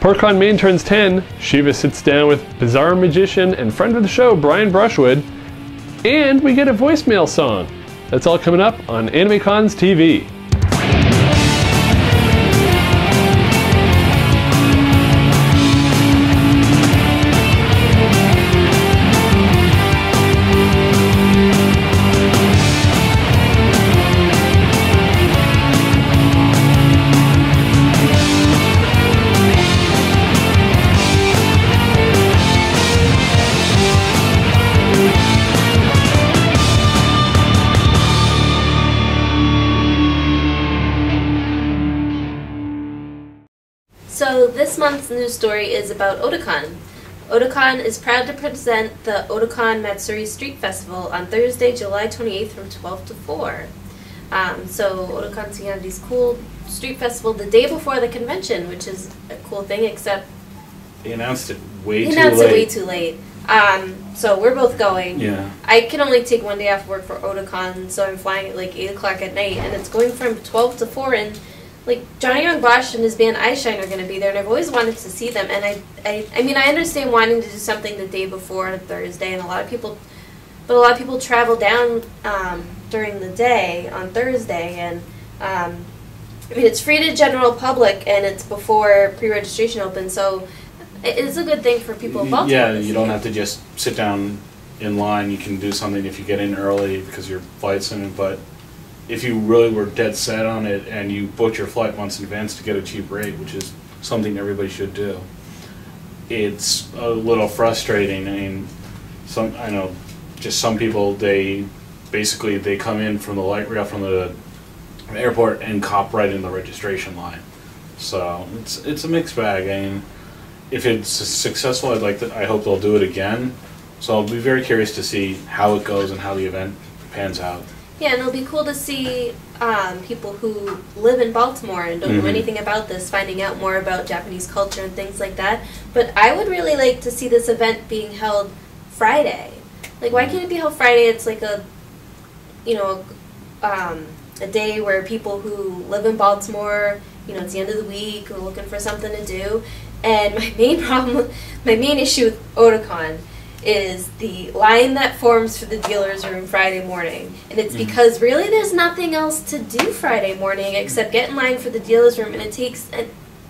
PortConMaine turns 10, Shiva sits down with bizarre magician and friend of the show, Brian Brushwood, and we get a voicemail song. That's all coming up on AnimeCons TV. So this month's news story is about Otakon. Otakon is proud to present the Otakon Matsuri Street Festival on Thursday, July 28th from 12 to 4. So Otakon's going to have these cool street festival the day before the convention, which is a cool thing, except they announced it way too late. So we're both going. Yeah. I can only take one day off work for Otakon, so I'm flying at like 8 o'clock at night, and it's going from 12 to 4, and like, Johnny Young Bosch and his band Eyeshine are going to be there, and I've always wanted to see them. And I mean, I understand wanting to do something the day before on Thursday, and a lot of people travel down during the day on Thursday, and I mean, it's free to general public, and it's before pre-registration opens, so it's a good thing for people in Baltimore. Yeah, you don't have to just sit down in line. You can do something if you get in early because your flight's in, but if you really were dead set on it and you booked your flight months in advance to get a cheap rate, which is something everybody should do, it's a little frustrating. I mean, I know just some people, they come in from the light rail from the airport and cop right in the registration line. So it's a mixed bag. I mean, if it's successful, I hope they'll do it again. So I'll be very curious to see how it goes and how the event pans out. Yeah, and it'll be cool to see people who live in Baltimore and don't know anything about this, finding out more about Japanese culture and things like that. But I would really like to see this event being held Friday. Like, why can't it be held Friday? It's like a day where people who live in Baltimore, it's the end of the week, are looking for something to do. And my main issue with Otakon is the line that forms for the dealer's room Friday morning. And it's because really there's nothing else to do Friday morning except get in line for the dealer's room, and it takes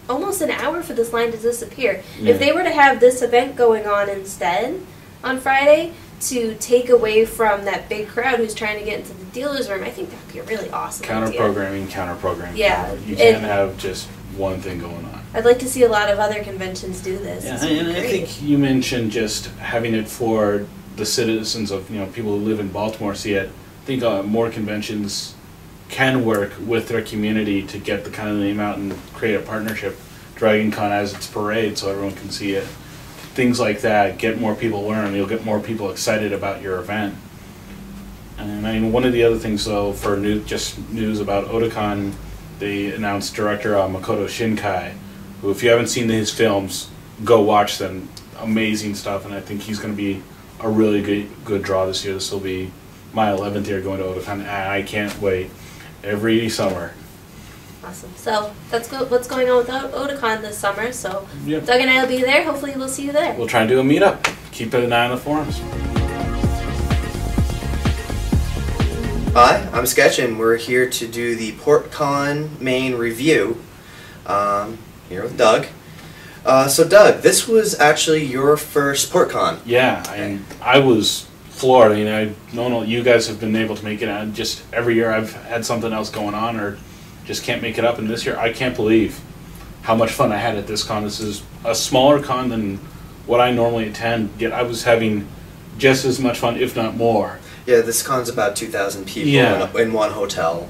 almost an hour for this line to disappear. Yeah. If they were to have this event going on instead on Friday to take away from that big crowd who's trying to get into the dealer's room, I think that would be a really awesome counter-programming. Yeah. You can't have just one thing going on. I'd like to see a lot of other conventions do this. Yeah, and I think you mentioned just having it for the citizens of people who live in Baltimore see it. I think more conventions can work with their community to get the kind of name out and create a partnership. Dragon Con has its parade so everyone can see it. Things like that, get more people learn. You'll get more people excited about your event. And I mean, one of the other things though, for news about Otakon, they announced director Makoto Shinkai, who, if you haven't seen his films, go watch them. Amazing stuff, and I think he's going to be a really good draw this year. This will be my 11th year going to Otakon, and I can't wait. Every summer. Awesome. So that's what's going on with Otakon this summer. So yep. Doug and I will be there. Hopefully we'll see you there. We'll try and do a meetup. Keep an eye on the forums. Hi, I'm Sketch, and we're here to do the PortConMaine review. Here with Doug. So Doug, this was actually your first PortCon. Yeah, and I was floored. I mean, I don't know, you guys have been able to make it out. Just every year I've had something else going on or just can't make it up. And this year I can't believe how much fun I had at this con. This is a smaller con than what I normally attend, yet I was having just as much fun, if not more. Yeah, this con's about 2,000 people in one hotel.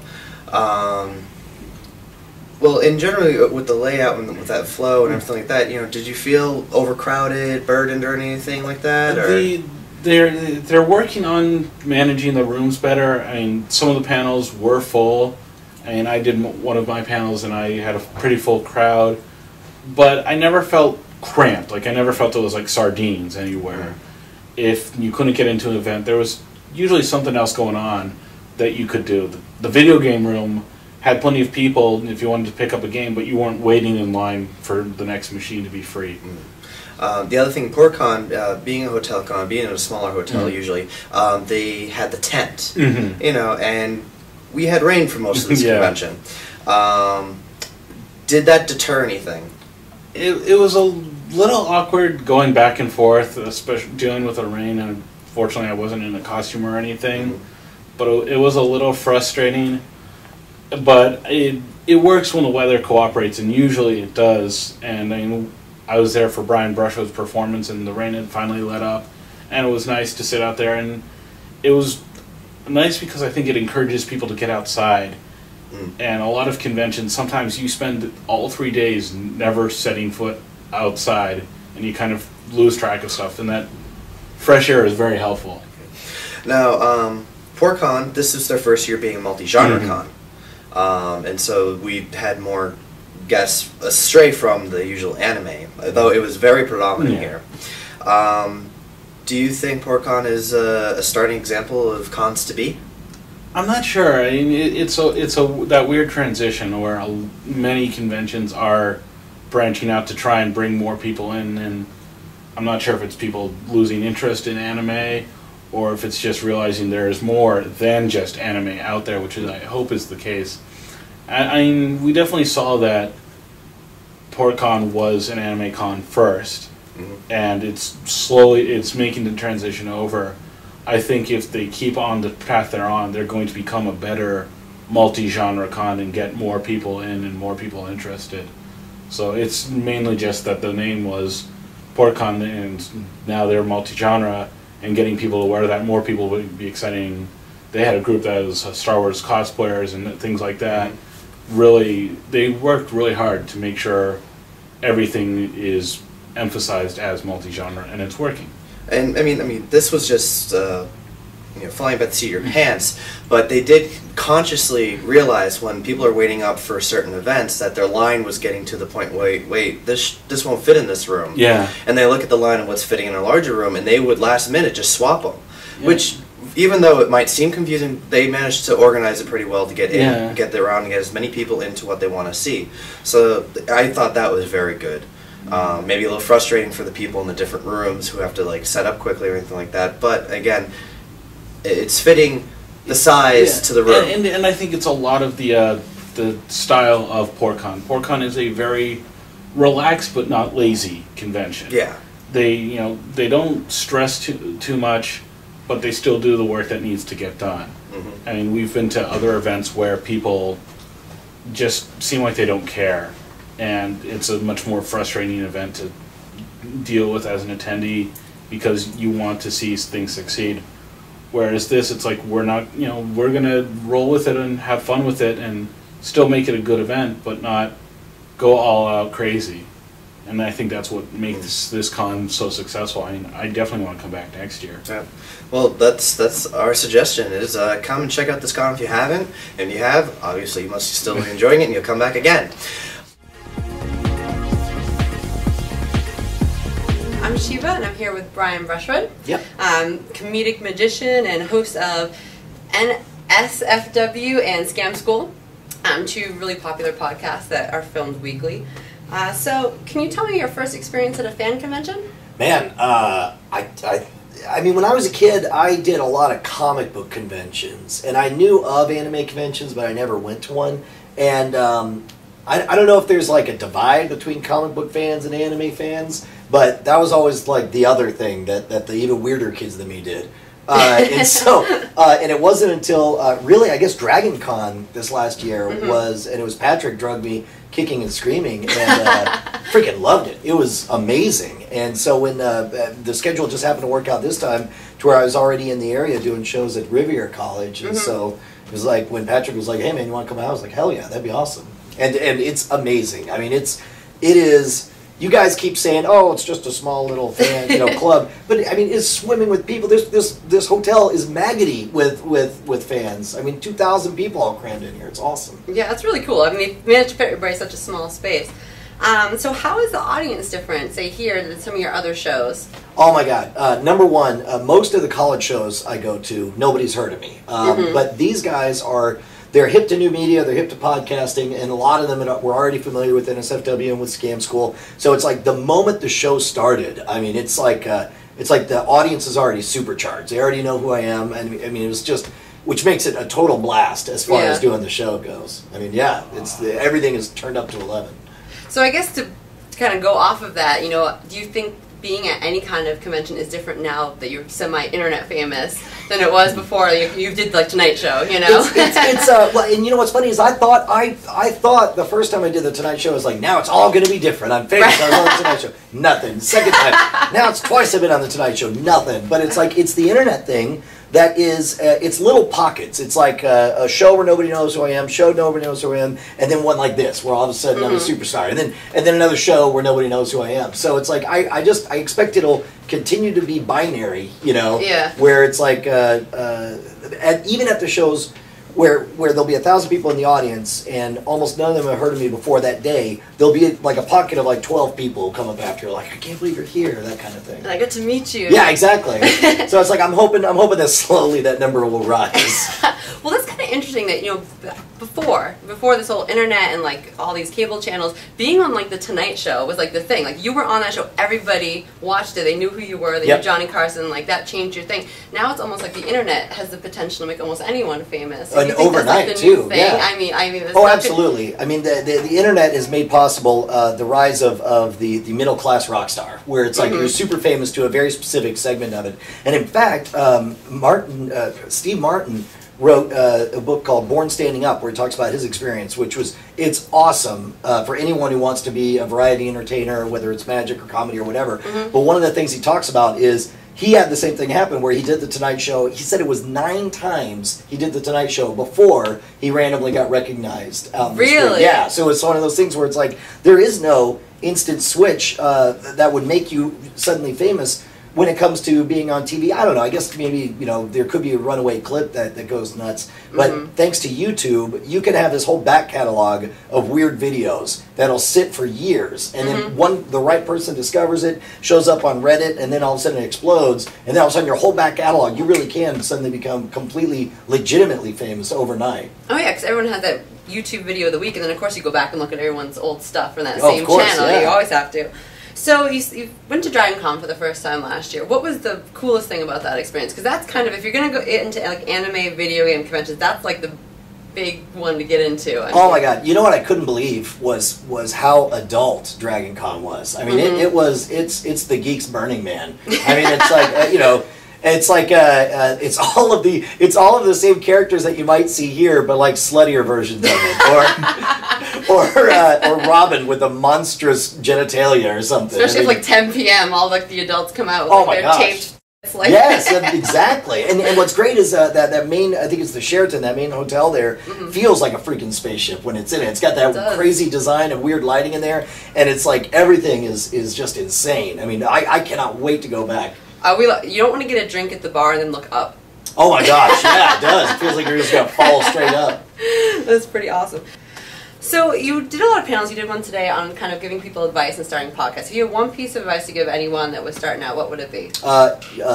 Well, in general, with the layout and with that flow and everything like that, did you feel overcrowded, burdened, or anything like that? Or? They're working on managing the rooms better. I mean, some of the panels were full. I mean, I did one of my panels and I had a pretty full crowd, but I never felt cramped. Like, I never felt it was like sardines anywhere. If you couldn't get into an event, there was usually something else going on that you could do. The video game room had plenty of people if you wanted to pick up a game, but you weren't waiting in line for the next machine to be free. The other thing, PortCon, being a hotel con, being in a smaller hotel usually, they had the tent, you know, and we had rain for most of this convention. Did that deter anything? It was a little awkward going back and forth, especially dealing with the rain, and unfortunately I wasn't in a costume or anything, but it was a little frustrating. But it works when the weather cooperates, and usually it does. And I mean, I was there for Brian Brushwood's performance, and the rain had finally let up, and it was nice to sit out there. And it was nice because I think it encourages people to get outside. And a lot of conventions, sometimes you spend all 3 days never setting foot outside, and you kind of lose track of stuff, and that fresh air is very helpful. Now, PortCon, this is their first year being a multi-genre con. And so we had more guests astray from the usual anime, though it was very predominant here. Do you think PortCon is a starting example of cons to be? I'm not sure. I mean, it's that weird transition where many conventions are branching out to try and bring more people in, and I'm not sure if it's people losing interest in anime or if it's just realizing there is more than just anime out there, which is, I hope is the case. I mean, we definitely saw that PortCon was an anime con first, and it's making the transition over. I think if they keep on the path they're on, they're going to become a better multi-genre con and get more people in and more people interested. So it's mainly just that the name was PortCon, and now they're multi-genre, and getting people aware of that, more people would be exciting. They had a group that was Star Wars cosplayers and things like that. Really, they worked really hard to make sure everything is emphasized as multi-genre, and it's working. And I mean, this was just flying by the seat of your pants. But they did consciously realize when people are waiting up for certain events that their line was getting to the point. Wait, this won't fit in this room. Yeah. And they look at the line of what's fitting in a larger room, and they would last minute just swap them. Yeah. Which, even though it might seem confusing, they managed to organize it pretty well to get in, get around, and get as many people into what they want to see. So I thought that was very good. Maybe a little frustrating for the people in the different rooms who have to like set up quickly or anything like that. But again, it's fitting the size to the room. And I think it's a lot of the style of PortCon. PortCon is a very relaxed but not lazy convention. Yeah. They don't stress too much, but they still do the work that needs to get done. I mean, we've been to other events where people just seem like they don't care. And it's a much more frustrating event to deal with as an attendee because you want to see things succeed. Whereas this, it's like we're not, we're going to roll with it and have fun with it and still make it a good event, but not go all out crazy. And I think that's what makes this con so successful. I mean, I definitely want to come back next year. Yeah. Well, that's our suggestion is come and check out this con if you haven't. And if you have, obviously you must still be enjoying it and you'll come back again. I'm Shiva, and I'm here with Brian Brushwood. Yep. Comedic magician and host of NSFW and Scam School, two really popular podcasts that are filmed weekly. So, can you tell me your first experience at a fan convention? Man, I mean, when I was a kid, I did a lot of comic book conventions, and I knew of anime conventions, but I never went to one. And I don't know if there's like a divide between comic book fans and anime fans, but that was always like the other thing that the even weirder kids than me did. And so, and it wasn't until really, I guess, Dragon Con this last year was, and it was Patrick drugged me kicking and screaming, and freaking loved it. It was amazing. And so when the schedule just happened to work out this time, to where I was already in the area doing shows at Rivier College, and so it was like when Patrick was like, "Hey man, you want to come out?" I was like, "Hell yeah, that'd be awesome." And it's amazing. I mean, it is. You guys keep saying, "Oh, it's just a small little fan, club," but I mean, it's swimming with people. This hotel is maggoty with fans. I mean, 2,000 people all crammed in here. It's awesome. Yeah, it's really cool. I mean, they managed to fit everybody in such a small space. So how is the audience different, say, here than some of your other shows? Oh my God! Number one, most of the college shows I go to, nobody's heard of me. But these guys are. they're hip to new media, they're hip to podcasting, and a lot of them were already familiar with NSFW and with Scam School. So it's like the moment the show started, I mean, it's like the audience is already supercharged. They already know who I am, and I mean, it was just, which makes it a total blast as far as doing the show goes. I mean, yeah, everything is turned up to 11. So I guess to kind of go off of that, you know, do you think being at any kind of convention is different now that you're semi-internet famous than it was before you did like Tonight Show, you know? Well, and you know what's funny is I thought the first time I did the Tonight Show was like, now it's all going to be different. I'm famous. I was on the Tonight Show. Nothing. Second time. Now it's twice I've been on the Tonight Show. Nothing. But it's like, it's the internet thing that is, it's little pockets. It's like a show where nobody knows who I am, show nobody knows who I am, and then one like this where all of a sudden I'm a superstar, and then another show where nobody knows who I am. So it's like I expect it'll continue to be binary, you know, where it's like even at the shows where there'll be 1,000 people in the audience and almost none of them have heard of me before that day, there'll be like a pocket of like 12 people who come up after, like, I can't believe you're here, that kind of thing. And I get to meet you. Yeah, exactly. So it's like I'm hoping that slowly that number will rise. Well, that's kind of interesting that, you know, before this whole internet and like all these cable channels, being on like the Tonight Show was like the thing. Like you were on that show, everybody watched it, they knew who you were, they knew Johnny Carson, like that changed your thing. Now it's almost like the internet has the potential to make almost anyone famous. And overnight like too. Thing? Yeah. I mean. Oh, absolutely. I mean, the internet has made possible the rise of the middle class rock star, where it's like you're super famous to a very specific segment of it. And in fact, Steve Martin wrote a book called Born Standing Up, where he talks about his experience, it's awesome for anyone who wants to be a variety entertainer, whether it's magic or comedy or whatever. But one of the things he talks about is he had the same thing happen where he did the Tonight Show. He said it was 9 times he did the Tonight Show before he randomly got recognized. Really? Yeah, so it's one of those things where it's like there is no instant switch that would make you suddenly famous. When it comes to being on TV, I don't know. I guess maybe, you know, there could be a runaway clip that goes nuts. But thanks to YouTube, you can have this whole back catalog of weird videos that'll sit for years. And then the right person discovers it, shows up on Reddit, and then all of a sudden it explodes. And then all of a sudden your whole back catalog, you really can suddenly become completely, legitimately famous overnight. Oh yeah, because everyone has that YouTube video of the week, and then of course you go back and look at everyone's old stuff from that same channel. Yeah. You always have to. So you went to Dragon Con for the first time last year. What was the coolest thing about that experience? Because that's kind of, if you're going to go into like anime video game conventions, that's like the big one to get into. Oh my god! You know what I couldn't believe was how adult Dragon Con was. I mean, it's the geeks Burning Man. I mean, it's like you know. It's like it's all of the same characters that you might see here, but like sluttier versions of it, or Robin with a monstrous genitalia or something. Especially if like 10 p.m. all like the adults come out with like, their taped. Like yes, exactly. And what's great is that main, I think it's the Sheraton, that main hotel there, feels like a freaking spaceship when it's in it. It's got that crazy design and weird lighting in there, and it's like everything is just insane. I mean, I cannot wait to go back. You don't want to get a drink at the bar and then look up. Oh my gosh, yeah, it does. It feels like you're just going to fall straight up. That's pretty awesome. So you did a lot of panels. You did one today on kind of giving people advice and starting podcasts. If you had one piece of advice to give anyone that was starting out, what would it be?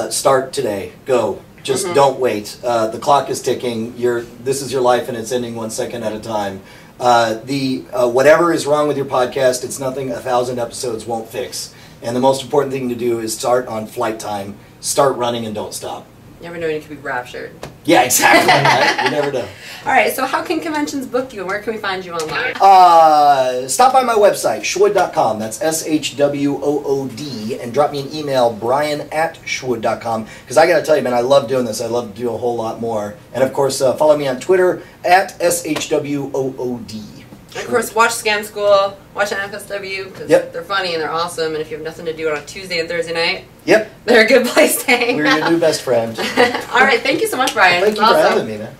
Start today. Go. Just don't wait. The clock is ticking. This is your life, and it's ending 1 second at a time. Whatever is wrong with your podcast, it's nothing 1,000 episodes won't fix. And the most important thing to do is start on flight time. Start running and don't stop. You never know when you could be raptured. Yeah, exactly. Right? You never know. All right, so how can conventions book you, and where can we find you online? Stop by my website, shwood.com. That's SHWOOD, and drop me an email, brian@shwood.com. Because I got to tell you, man, I love doing this. I love to do a whole lot more. And of course, follow me on Twitter @SHWOOD. And of course, watch Scam School, watch NFSW, because they're funny and they're awesome, and if you have nothing to do on a Tuesday and Thursday night, they're a good place to hang out. We're your new best friend. All right, thank you so much, Brian. Thank you for having me, man.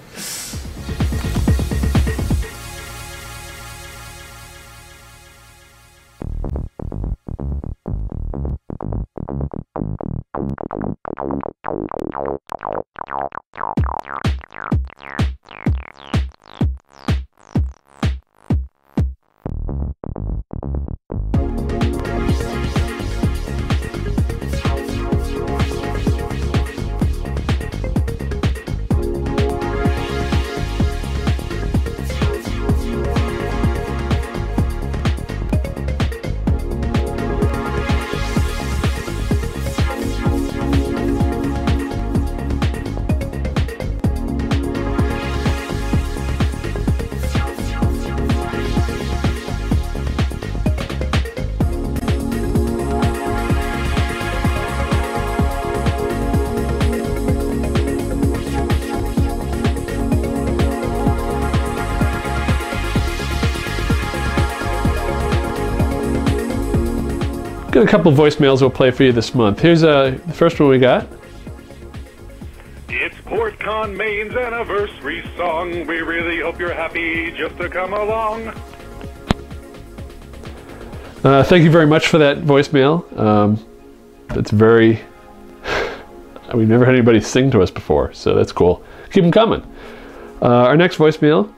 Got a couple voicemails we'll play for you this month. Here's the first one we got. It's PortConMaine's anniversary song. We really hope you're happy just to come along. Thank you very much for that voicemail. That's very... We've never had anybody sing to us before, so that's cool. Keep them coming. Our next voicemail.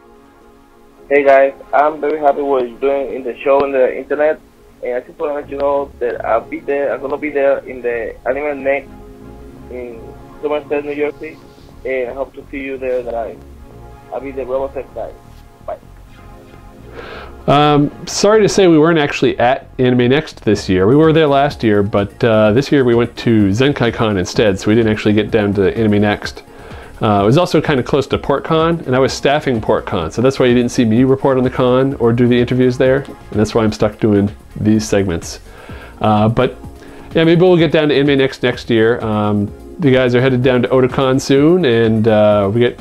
Hey guys, I'm very happy what you're doing in the show on the internet, and I just want to let you know that I'll be there. I'm gonna be there in the Anime Next in Somerset, New Jersey, and I hope to see you there live. I'll be the Robotech guy. Bye. Sorry to say we weren't actually at Anime Next this year. We were there last year, but this year we went to ZenkaiCon instead, so we didn't actually get down to Anime Next. It was also kind of close to PortCon, and I was staffing PortCon, so that's why you didn't see me report on the con or do the interviews there, and that's why I'm stuck doing these segments. But yeah, maybe we'll get down to Anime next year. The guys are headed down to Otakon soon, and we get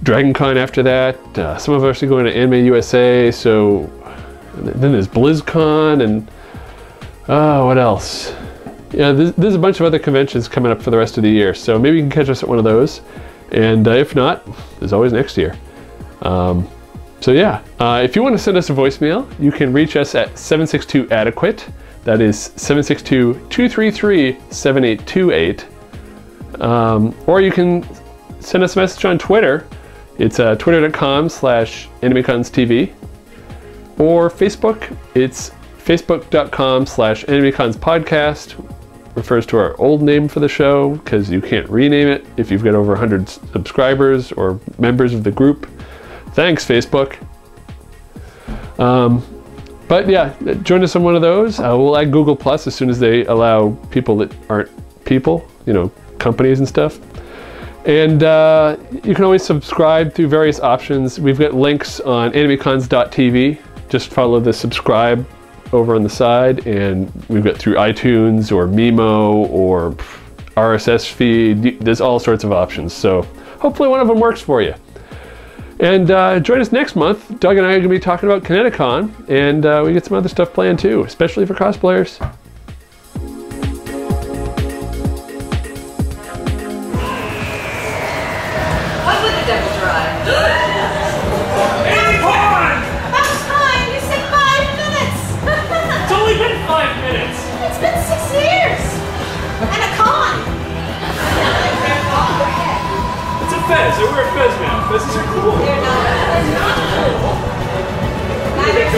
DragonCon after that. Some of us are going to Anime USA, so then there's BlizzCon, and what else? Yeah, there's a bunch of other conventions coming up for the rest of the year, so maybe you can catch us at one of those. And if not, there's always next year. So yeah, if you want to send us a voicemail, you can reach us at 762-ADEQUATE. That is 762-233-7828. Or you can send us a message on Twitter. It's twitter.com/AnimeConsTV. Or Facebook, it's facebook.com/AnimeConsPodcast. Refers to our old name for the show, because you can't rename it if you've got over 100 subscribers or members of the group. Thanks, Facebook. But yeah, join us on one of those. We'll add Google Plus as soon as they allow people that aren't people, you know, companies and stuff. And you can always subscribe through various options. We've got links on AnimeCons.tv. Just follow the subscribe over on the side, and we've got through iTunes or Mimo or RSS feed. There's all sorts of options, so hopefully one of them works for you. And join us next month. Doug and I are going to be talking about ConnectiCon, and we get some other stuff planned too, especially for cosplayers. What would the devil try? It's only been 5 minutes! It's been 6 years! And a con! It's a fez. I wear a fez now. Fezzes are cool. They're not cool. Neither is